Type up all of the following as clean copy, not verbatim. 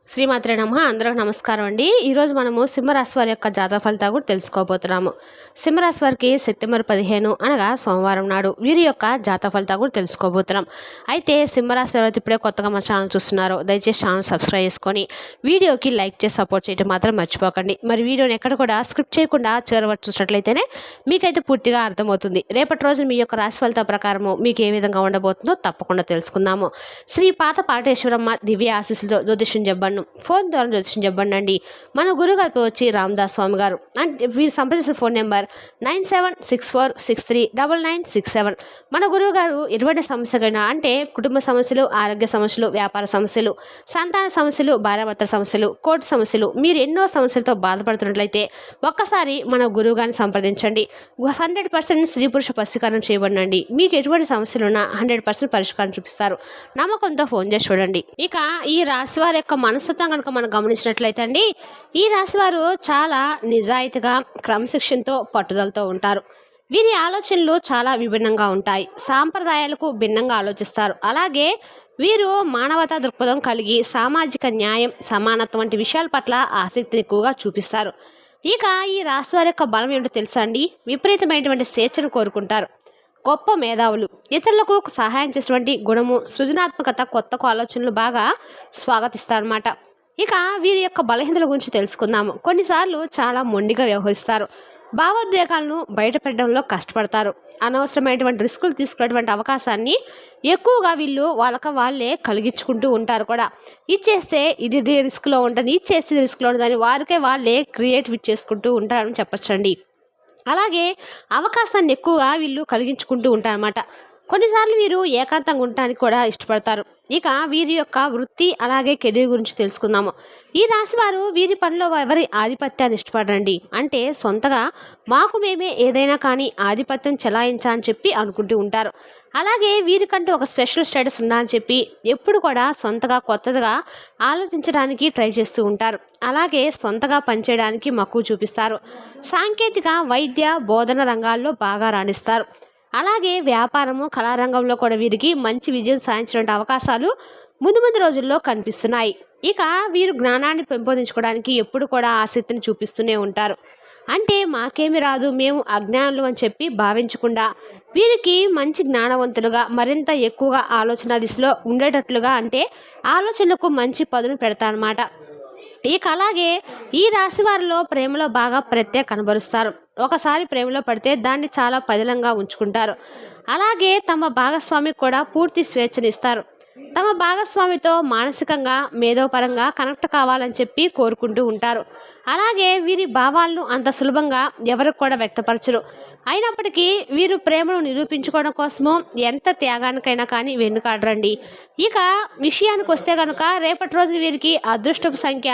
శ్రీమాత్రే నమః. అందరికి నమస్కారం అండి. ఈరోజు మనము సింహరాశి వారి యొక్క జాతక ఫలితాలు కూడా తెలుసుకోబోతున్నాము. సింహరాశి వారికి సెప్టెంబర్ 15 అనగా సోమవారం నాడు వీరి యొక్క జాతక ఫలితాలు కూడా తెలుసుకోబోతున్నాం. అయితే సింహరాశి వారు ఇప్పుడే కొత్తగా మా ఛానల్ చూస్తున్నారు, దయచేసి ఛానల్ సబ్స్క్రైబ్ చేసుకొని వీడియోకి లైక్ చేసి సపోర్ట్ చేయడం మాత్రం మర్చిపోకండి. మరి వీడియోని ఎక్కడ కూడా స్క్రిప్ట్ చేయకుండా చివరి చూసినట్లయితేనే మీకైతే పూర్తిగా అర్థమవుతుంది. రేపటి రోజు మీ యొక్క రాశి ఫలితాల ప్రకారము మీకు ఏ విధంగా ఉండబోతుందో తప్పకుండా తెలుసుకుందాము. శ్రీ పాత పాటేశ్వరమ్మ దివ్య ఆశీస్సులతో జ్యోతిష్యం చెప్పండి, ఫోన్ ద్వారా జ్యోతిష్యం చెప్పండి అండి. మన గురుగారు వచ్చి రామదాస్ స్వామి గారు. అంటే వీరు సంప్రదించిన ఫోన్ నెంబర్ 9764639967. మన గురువు గారు ఎటువంటి సమస్యకైనా, అంటే కుటుంబ సమస్యలు, ఆరోగ్య సమస్యలు, వ్యాపార సమస్యలు, సంతాన సమస్యలు, భార్యాభర్తల సమస్యలు, కోర్టు సమస్యలు, మీరు ఎన్నో సమస్యలతో బాధపడుతున్నట్లయితే ఒక్కసారి మన గురువు గారిని సంప్రదించండి. 100% స్త్రీ పురుష వశీకరణం చేయబడినండి. మీకు ఎటువంటి సమస్యలు ఉన్నా 100% పరిష్కారం చూపిస్తారు. నమ్మకంతో ఫోన్ చేసి చూడండి. ఇక ఈ రాశి వారి యొక్క మనస్తత్వం కనుక మనం గమనించినట్లయితే అండి, ఈ రాశి వారు చాలా నిజాయితీగా, క్రమశిక్షణతో, పట్టుదలతో ఉంటారు. వీరి ఆలోచనలు చాలా విభిన్నంగా ఉంటాయి. సాంప్రదాయాలకు భిన్నంగా ఆలోచిస్తారు. అలాగే వీరు మానవతా దృక్పథం కలిగి సామాజిక న్యాయం, సమానత్వం వంటి విషయాల పట్ల ఆసక్తిని ఎక్కువగా చూపిస్తారు. ఇక ఈ రాశి వారి యొక్క బలం ఏమిటో తెలుసా అండి? విపరీతమైనటువంటి స్వేచ్ఛను కోరుకుంటారు. గొప్ప మేధావులు, ఇతరులకు సహాయం చేసేటువంటి గుణము, సృజనాత్మకత, కొత్త ఆలోచనలు బాగా స్వాగతిస్తారన్నమాట. ఇక వీరి యొక్క బలహీనతల గురించి తెలుసుకుందాము. కొన్నిసార్లు చాలా మొండిగా వ్యవహరిస్తారు. భావోద్వేగాలను బయటపెట్టడంలో కష్టపడతారు. అనవసరమైనటువంటి రిస్కులు తీసుకునేటువంటి అవకాశాన్ని ఎక్కువగా వీళ్ళు వాళ్ళే కలిగించుకుంటూ ఉంటారు కూడా. ఇచ్చేస్తే ఇది రిస్క్లో ఉంటుంది, ఇచ్చేస్తే రిస్క్లో ఉంటుందని వాళ్ళే క్రియేటివ్ చేసుకుంటూ ఉంటారని చెప్పచ్చండి. అలాగే అవకాశాన్ని ఎక్కువగా వీళ్ళు కలిగించుకుంటూ ఉంటారన్నమాట. కొన్నిసార్లు వీరు ఏకాంతంగా ఉండటానికి కూడా ఇష్టపడతారు. ఇక వీరి యొక్క వృత్తి అలాగే కెరీర్ గురించి తెలుసుకుందాము. ఈ రాశి వారు వీరి పనిలో ఎవరి ఆధిపత్యాన్ని ఇష్టపడరండి. అంటే సొంతగా మాకు మేమే ఏదైనా కానీ ఆధిపత్యం చెలాయించాలని చెప్పి అనుకుంటూ ఉంటారు. అలాగే వీరికంటూ ఒక స్పెషల్ స్టేటస్ ఉందా అని చెప్పి ఎప్పుడు కూడా సొంతగా కొత్తగా ఆలోచించడానికి ట్రై చేస్తూ ఉంటారు. అలాగే సొంతగా పనిచేయడానికి మక్కువ చూపిస్తారు. సాంకేతిక, వైద్య, బోధన రంగాల్లో బాగా రాణిస్తారు. అలాగే వ్యాపారము, కళారంగంలో కూడా వీరికి మంచి విజయం సాధించిన అవకాశాలు ముందు రోజుల్లో కనిపిస్తున్నాయి. ఇక వీరు జ్ఞానాన్ని పెంపొందించుకోవడానికి ఎప్పుడు కూడా ఆసక్తిని చూపిస్తూనే ఉంటారు. అంటే మాకేమి రాదు, మేము అజ్ఞానులు అని చెప్పి భావించకుండా వీరికి మంచి జ్ఞానవంతులుగా, మరింత ఎక్కువగా ఆలోచన దిశలో ఉండేటట్లుగా, అంటే ఆలోచనలకు మంచి పదును పెడతారన్నమాట. ఇక అలాగే ఈ రాశి వారిలో ప్రేమలో బాగా ప్రత్యేక కనబరుస్తారు. ఒకసారి ప్రేమలో పడితే దాన్ని చాలా పదిలంగా ఉంచుకుంటారు. అలాగే తమ భాగస్వామికి కూడా పూర్తి స్వేచ్ఛనిస్తారు. తమ భాగస్వామితో మానసికంగా, మేధోపరంగా కనెక్ట్ కావాలని చెప్పి కోరుకుంటూ ఉంటారు. అలాగే వీరి భావాలను అంత సులభంగా ఎవరికి కూడా వ్యక్తపరచరు. అయినప్పటికీ వీరు ప్రేమను నిరూపించుకోవడం కోసము ఎంత త్యాగానికైనా కానీ వెనుకాడరండి. ఇక విషయానికి వస్తే కనుక రేపటి రోజు వీరికి అదృష్టపు సంఖ్య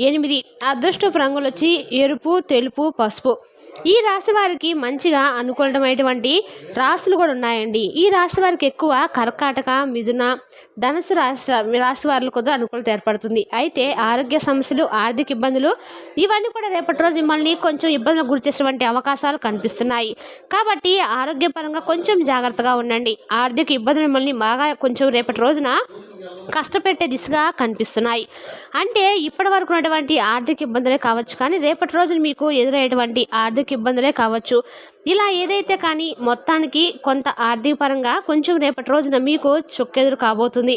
8. అదృష్టపు రంగులు వచ్చి ఎరుపు, తెలుపు, పసుపు. ఈ రాశి వారికి మంచిగా అనుకూలమైనటువంటి రాశులు కూడా ఉన్నాయండి. ఈ రాశి వారికి ఎక్కువ కర్కాటక, మిథున, ధనుసు రాశి వారికి కూడా అనుకూలత ఏర్పడుతుంది. అయితే ఆరోగ్య సమస్యలు, ఆర్థిక ఇబ్బందులు ఇవన్నీ కూడా రేపటి రోజు మిమ్మల్ని కొంచెం ఇబ్బందులకు గురి చేసేటువంటి అవకాశాలు కనిపిస్తున్నాయి. కాబట్టి ఆరోగ్యపరంగా కొంచెం జాగ్రత్తగా ఉండండి. ఆర్థిక ఇబ్బందులు మిమ్మల్ని బాగా కొంచెం రేపటి రోజున కష్టపెట్టే దిశగా కనిపిస్తున్నాయి. అంటే ఇప్పటి వరకు ఉన్నటువంటి ఆర్థిక ఇబ్బందులే కావచ్చు, కానీ రేపటి రోజున మీకు ఎదురయ్యేటువంటి ఆర్థిక ఇబ్బందులే కావచ్చు. ఇలా ఏదైతే కానీ మొత్తానికి కొంత ఆర్థిక పరంగా కొంచెం రేపటి రోజున మీకు చుక్కెదురు కాబోతుంది.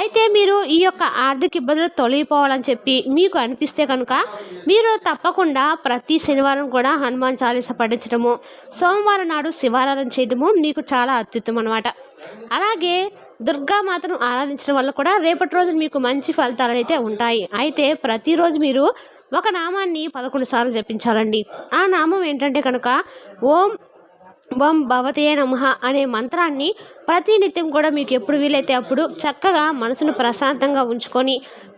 అయితే మీరు ఈ యొక్క ఆర్థిక ఇబ్బందులు తొలగిపోవాలని చెప్పి మీకు అనిపిస్తే కనుక మీరు తప్పకుండా ప్రతి శనివారం కూడా హనుమాన్ చాలీసా పఠించడము, సోమవారం నాడు శివారాధన చేయడము మీకు చాలా అత్యుత్తమం అన్నమాట. అలాగే దుర్గామాతను ఆరాధించడం వల్ల కూడా రేపటి రోజు మీకు మంచి ఫలితాలు అయితే ఉంటాయి. అయితే ప్రతిరోజు మీరు ఒక నామాన్ని 11 సార్లు జపించాలండి. ఆ నామం ఏంటంటే కనుక ఓం వం భవతే నమః అనే మంత్రాన్ని ప్రతినిత్యం కూడా మీకు ఎప్పుడు వీలైతే అప్పుడు చక్కగా మనసును ప్రశాంతంగా ఉంచుకొని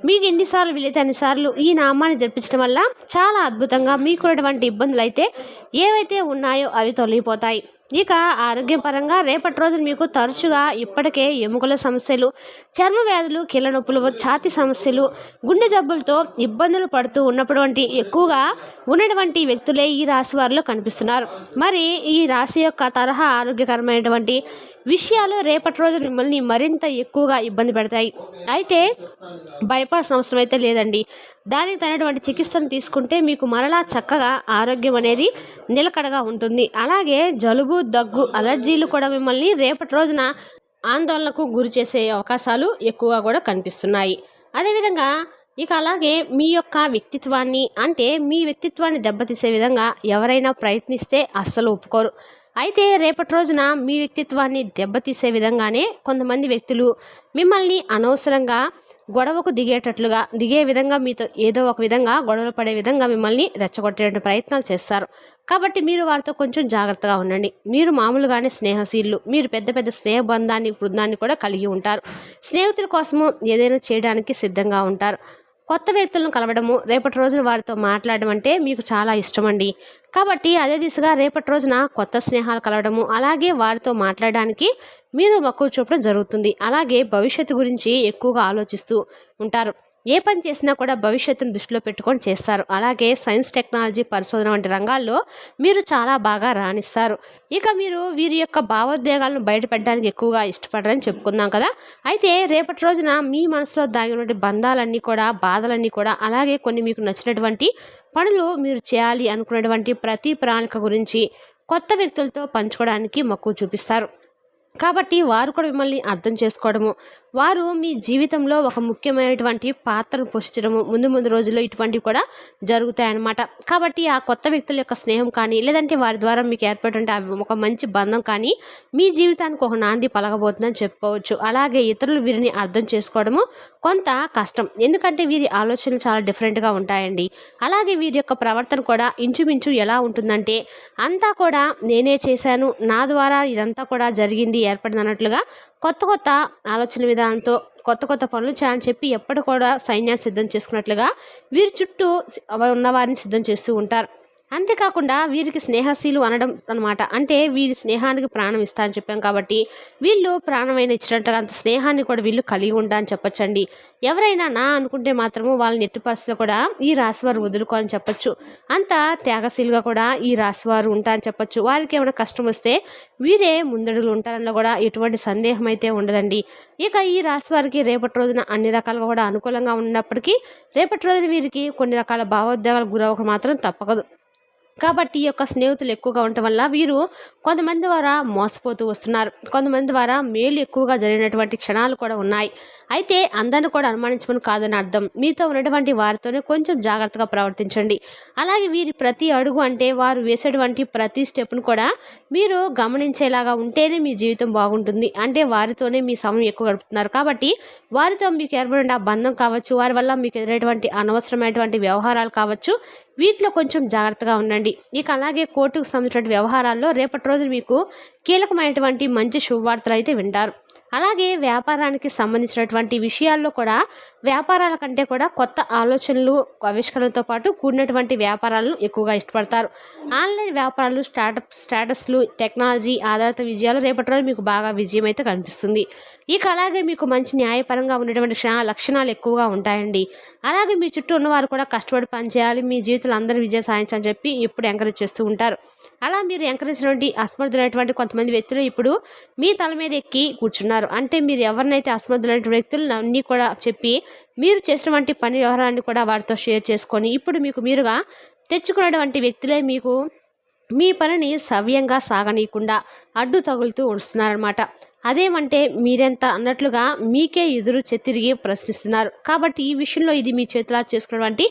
మీకు ఎన్నిసార్లు వీలైతే అన్నిసార్లు ఈ నామాన్ని జపించడం వల్ల చాలా అద్భుతంగా మీకున్నటువంటి ఇబ్బందులు అయితే ఏవైతే ఉన్నాయో అవి తొలగిపోతాయి. ఇక ఆరోగ్యపరంగా రేపటి రోజున మీకు తరచుగా ఇప్పటికే ఎముకల సమస్యలు, చర్మ వ్యాధులు, కీళ్ళ నొప్పులు, ఛాతీ సమస్యలు, గుండె జబ్బులతో ఇబ్బందులు పడుతూ ఉన్నటువంటి ఎక్కువగా ఉన్నటువంటి వ్యక్తులే ఈ రాశి వారిలో కనిపిస్తున్నారు. మరి ఈ రాశి యొక్క తరహా ఆరోగ్యకరమైనటువంటి విషయాలు రేపటి రోజు మిమ్మల్ని మరింత ఎక్కువగా ఇబ్బంది పెడతాయి. అయితే భయపడాల్సిన అవసరం అయితే లేదండి. దానికి తగినటువంటి చికిత్సను తీసుకుంటే మీకు మరలా చక్కగా ఆరోగ్యం అనేది నిలకడగా ఉంటుంది. అలాగే జలుబు, దగ్గు, అలర్జీలు కూడా మిమ్మల్ని రేపటి రోజున ఆందోళనకు గురి చేసే అవకాశాలు ఎక్కువగా కూడా కనిపిస్తున్నాయి. అదేవిధంగా అలాగే మీ యొక్క వ్యక్తిత్వాన్ని అంటే మీ వ్యక్తిత్వాన్ని దెబ్బతీసే విధంగా ఎవరైనా ప్రయత్నిస్తే అస్సలు ఒప్పుకోరు. అయితే రేపటి రోజున మీ వ్యక్తిత్వాన్ని దెబ్బతీసే విధంగానే కొంతమంది వ్యక్తులు మిమ్మల్ని అనవసరంగా గొడవకు దిగే విధంగా మీతో ఏదో ఒక విధంగా గొడవలు పడే విధంగా మిమ్మల్ని రెచ్చగొట్టేటువంటి ప్రయత్నాలు చేస్తారు. కాబట్టి మీరు వారితో కొంచెం జాగ్రత్తగా ఉండండి. మీరు మామూలుగానే స్నేహశీలు, మీరు పెద్ద పెద్ద స్నేహ బృందాన్ని కూడా కలిగి ఉంటారు. స్నేహితుల కోసము ఏదైనా చేయడానికి సిద్ధంగా ఉంటారు. కొత్త వ్యక్తులను కలవడము, రేపటి రోజున వారితో మాట్లాడడం అంటే మీకు చాలా ఇష్టమండి. కాబట్టి అదే దిశగా రేపటి రోజున కొత్త స్నేహాలు కలవడము, అలాగే వారితో మాట్లాడడానికి మీరు మక్కువ చూపడం జరుగుతుంది. అలాగే భవిష్యత్తు గురించి ఎక్కువగా ఆలోచిస్తూ ఉంటారు. ఏ పని చేసినా కూడా భవిష్యత్తును దృష్టిలో పెట్టుకొని చేస్తారు. అలాగే సైన్స్, టెక్నాలజీ, పరిశోధన వంటి రంగాల్లో మీరు చాలా బాగా రాణిస్తారు. మీరు వీరి యొక్క భావోద్వేగాలను బయటపెట్టడానికి ఎక్కువగా ఇష్టపడరని చెప్పుకుందాం కదా. అయితే రేపటి రోజున మీ మనసులో దాగినటువంటి బంధాలన్నీ కూడా, బాధలన్నీ కూడా, అలాగే కొన్ని మీకు నచ్చినటువంటి పనులు మీరు చేయాలి అనుకున్నటువంటి ప్రతి ప్రణాళిక గురించి కొత్త వ్యక్తులతో పంచుకోవడానికి మక్కువ చూపిస్తారు. కాబట్టి వారు కూడా మిమ్మల్ని అర్థం చేసుకోవడము, వారు మీ జీవితంలో ఒక ముఖ్యమైనటువంటి పాత్రను పోషించడము ముందు ముందు రోజుల్లో ఇటువంటివి కూడా జరుగుతాయన్నమాట. కాబట్టి ఆ కొత్త వ్యక్తుల యొక్క స్నేహం కానీ, లేదంటే వారి ద్వారా మీకు ఏర్పడినటువంటి ఒక మంచి బంధం కానీ మీ జీవితానికి ఒక నాంది పలకబోతుందని చెప్పుకోవచ్చు. అలాగే ఇతరులు వీరిని అర్థం చేసుకోవడము కొంత కష్టం, ఎందుకంటే వీరి ఆలోచనలు చాలా డిఫరెంట్గా ఉంటాయండి. అలాగే వీరి యొక్క ప్రవర్తన కూడా ఇంచుమించు ఎలా ఉంటుందంటే, అంతా కూడా నేనే చేశాను, నా ద్వారా ఇదంతా కూడా జరిగింది, ఏర్పడింది అన్నట్లుగా కొత్త ఆలోచన విధానంతో కొత్త పనులు చేయాలని చెప్పి ఎప్పుడు కూడా సైన్యాన్ని సిద్ధం చేసుకున్నట్లుగా వీరి చుట్టూ ఉన్నవారిని సిద్ధం చేస్తూ ఉంటారు. అంతేకాకుండా వీరికి స్నేహశీలు అనడం అనమాట. అంటే వీరి స్నేహానికి ప్రాణం ఇస్తా అని చెప్పాం కాబట్టి వీళ్ళు ప్రాణమైన ఇచ్చినట్టుగా అంత స్నేహాన్ని కూడా వీళ్ళు కలిగి ఉంటా అని చెప్పొచ్చండి. ఎవరైనా నా అనుకుంటే మాత్రము వాళ్ళని ఎట్టి పరిస్థితుల్లో కూడా ఈ రాశివారు వదులుకోవాలని చెప్పొచ్చు. అంత త్యాగశీలుగా కూడా ఈ రాశివారు ఉంటా అని చెప్పొచ్చు. వారికి ఏమైనా కష్టం వస్తే వీరే ముందడుగులు ఉంటారన్న కూడా ఎటువంటి సందేహం అయితే ఉండదండి. ఈ రాశి వారికి రేపటి రోజున అన్ని రకాలుగా కూడా అనుకూలంగా ఉన్నప్పటికీ రేపటి రోజున వీరికి కొన్ని రకాల భావోద్వేగాలు గురవక మాత్రం తప్పకదు. కాబట్టి ఈ యొక్క స్నేహితులు ఎక్కువగా ఉండటం వల్ల వీరు కొంతమంది ద్వారా మోసపోతూ వస్తున్నారు. కొంతమంది ద్వారా మేలు ఎక్కువగా జరిగినటువంటి క్షణాలు కూడా ఉన్నాయి. అయితే అందరిని కూడా అనుమానించమని కాదని అర్థం. మీతో ఉన్నటువంటి వారితోనే కొంచెం జాగ్రత్తగా ప్రవర్తించండి. అలాగే వీరి ప్రతి అడుగు అంటే వారు వేసేటువంటి ప్రతి స్టెప్ను కూడా మీరు గమనించేలాగా ఉంటేనే మీ జీవితం బాగుంటుంది. అంటే వారితోనే మీ సమయం ఎక్కువ గడుపుతున్నారు కాబట్టి వారితో మీకు ఏర్పడిన ఆ బంధం కావచ్చు, వారి వల్ల మీకు ఎదురైనటువంటి అనవసరమైనటువంటి వ్యవహారాలు కావచ్చు, వీటిలో కొంచెం జాగ్రత్తగా ఉండండి. అలాగే కోర్టుకు సంబంధించిన వ్యవహారాల్లో రేపటి రోజు మీకు కీలకమైనటువంటి మంచి శుభవార్తలు అయితే వింటారు. అలాగే వ్యాపారానికి సంబంధించినటువంటి విషయాల్లో కూడా వ్యాపారాల కంటే కూడా కొత్త ఆలోచనలు, ఆవిష్కరణలతో పాటు కూడినటువంటి వ్యాపారాలను ఎక్కువగా ఇష్టపడతారు. ఆన్లైన్ వ్యాపారాలు, స్టాటస్లు, టెక్నాలజీ ఆధారిత విజయాలు రేపటి రోజు మీకు బాగా విజయం అయితే కనిపిస్తుంది. అలాగే మీకు మంచి న్యాయపరంగా ఉన్నటువంటి లక్షణాలు ఎక్కువగా ఉంటాయండి. అలాగే మీ చుట్టూ ఉన్నవారు కూడా కష్టపడి పనిచేయాలి, మీ జీవితంలో అందరూ విజయం సాధించాలని చెప్పి ఎప్పుడు ఎంకరేజ్ చేస్తూ ఉంటారు. అలా మీరు ఎంకరేజ్ నుండి అసమర్థులైనటువంటి కొంతమంది వ్యక్తులు ఇప్పుడు మీ తల మీద ఎక్కి కూర్చున్నారు. అంటే మీరు ఎవరినైతే అసమర్థులైన వ్యక్తులు అన్నీ కూడా చెప్పి మీరు చేసినటువంటి పని వ్యవహారాన్ని కూడా వారితో షేర్ చేసుకొని ఇప్పుడు మీరుగా తెచ్చుకున్నటువంటి వ్యక్తులే మీకు మీ పనిని సవ్యంగా సాగనీయకుండా అడ్డు తగులుతూ వస్తున్నారనమాట. అదేమంటే మీరెంత అన్నట్లుగా మీకే ఎదురు తిరిగి ప్రశ్నిస్తున్నారు. కాబట్టి ఈ విషయంలో ఇది మీ చేతులా చేసుకున్నటువంటి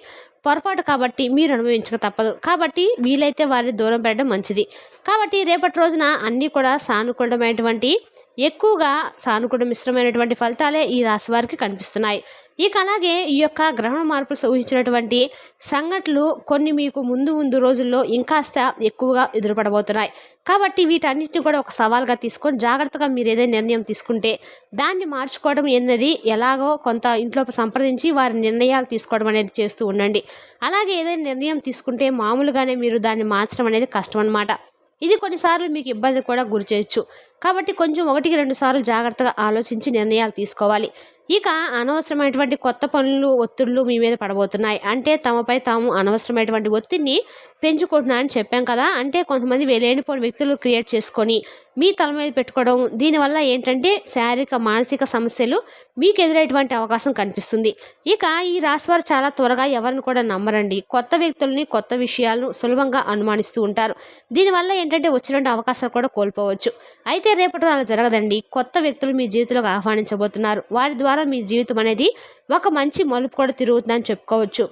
పొరపాటు కాబట్టి మీరు అనుభవించక తప్పదు. కాబట్టి వీలైతే వారిని దూరం పెట్టడం మంచిది. కాబట్టి రేపటి రోజున అన్నీ కూడా సానుకూలమైనటువంటి ఎక్కువగా సానుకూల మిశ్రమైనటువంటి ఫలితాలే ఈ రాశి వారికి కనిపిస్తున్నాయి. అలాగే ఈ యొక్క గ్రహణ మార్పులు సూచించినటువంటి సంఘటనలు కొన్ని మీకు ముందు రోజుల్లో ఇంకాస్త ఎక్కువగా ఎదురుపడబోతున్నాయి. కాబట్టి వీటన్నిటిని కూడా ఒక సవాల్గా తీసుకొని జాగ్రత్తగా మీరు ఏదైనా నిర్ణయం తీసుకుంటే దాన్ని మార్చుకోవడం అనేది ఎలాగో కొంత ఇంట్లో సంప్రదించి వారి నిర్ణయాలు తీసుకోవడం అనేది చేస్తూ ఉండండి. అలాగే ఏదైనా నిర్ణయం తీసుకుంటే మామూలుగానే మీరు దాన్ని మార్చడం అనేది కష్టం అన్నమాట. ఇది కొన్నిసార్లు మీకు ఇబ్బంది కూడా గురి చేయొచ్చు. కాబట్టి కొంచెం 1కి 2 సార్లు జాగ్రత్తగా ఆలోచించి నిర్ణయాలు తీసుకోవాలి. ఇక అనవసరమైనటువంటి కొత్త పనులు, ఒత్తిడులు మీ మీద పడబోతున్నాయి. అంటే తమపై తాము అనవసరమైనటువంటి ఒత్తిడిని పెంచుకుంటున్నారని చెప్పాం కదా! అంటే కొంతమంది లేనిపోని వ్యక్తులు క్రియేట్ చేసుకొని మీ తల మీద పెట్టుకోవడం. దీనివల్ల ఏంటంటే శారీరక, మానసిక సమస్యలు మీకు ఎదురయ్యేటువంటి అవకాశం కనిపిస్తుంది. ఇక ఈ రాశివారు చాలా త్వరగా ఎవరిని కూడా నమ్మరండి. కొత్త వ్యక్తుల్ని, కొత్త విషయాలను సులభంగా అనుమానిస్తూ ఉంటారు. దీనివల్ల ఏంటంటే వచ్చినటువంటి అవకాశాలు కూడా కోల్పోవచ్చు. అయితే రేపటి రోజు అలా జరగదండి. కొత్త వ్యక్తులు మీ జీవితంలోకి ఆహ్వానించబోతున్నారు. వారి ద్వారా మీ జీవితం అనేది ఒక మంచి మలుపు కూడా తిరుగుతుందని చెప్పుకోవచ్చు.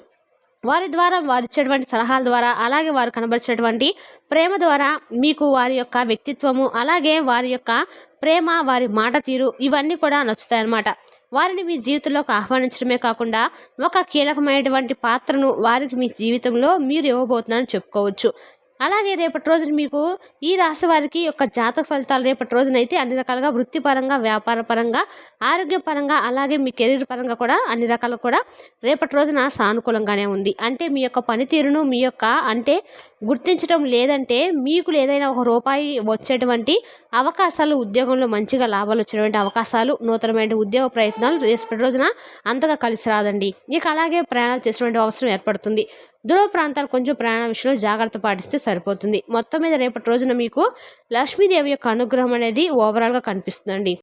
వారి ద్వారా వారిచ్చేటువంటి సలహాల ద్వారా, అలాగే వారు కనబరిచినటువంటి ప్రేమ ద్వారా మీకు వారి యొక్క వ్యక్తిత్వము, అలాగే వారి యొక్క ప్రేమ, వారి మాట తీరు ఇవన్నీ కూడా నచ్చుతాయన్నమాట. వారిని మీ జీవితంలోకి ఆహ్వానించడమే కాకుండా ఒక కీలకమైనటువంటి పాత్రను వారికి మీ జీవితంలో మీరు ఇవ్వబోతున్నారని చెప్పుకోవచ్చు. అలాగే రేపటి రోజున మీకు ఈ రాశి వారికి యొక్క జాతక ఫలితాలు రేపటి రోజునైతే అన్ని రకాలుగా వృత్తిపరంగా, వ్యాపార పరంగా, ఆరోగ్యపరంగా, అలాగే మీ కెరీర్ పరంగా కూడా అన్ని రకాలు కూడా రేపటి రోజున సానుకూలంగానే ఉంది. అంటే మీ యొక్క పనితీరును మీ యొక్క అంటే గుర్తించడం, లేదంటే మీకు ఏదైనా ఒక రూపాయి వచ్చేటువంటి అవకాశాలు, ఉద్యోగంలో మంచిగా లాభాలు వచ్చేటువంటి అవకాశాలు, నూతనమైన ఉద్యోగ ప్రయత్నాలు రేపటి రోజున అంతగా కలిసి రాదండి. ఇక అలాగే ప్రయాణాలు చేసేటువంటి అవసరం ఏర్పడుతుంది. దూర ప్రాంతాలు కొంచెం ప్రయాణ విషయంలో జాగ్రత్త పాటిస్తే సరిపోతుంది. మొత్తం మీద రేపటి రోజున మీకు లక్ష్మీదేవి యొక్క అనుగ్రహం అనేది ఓవరాల్గా కనిపిస్తుందండి.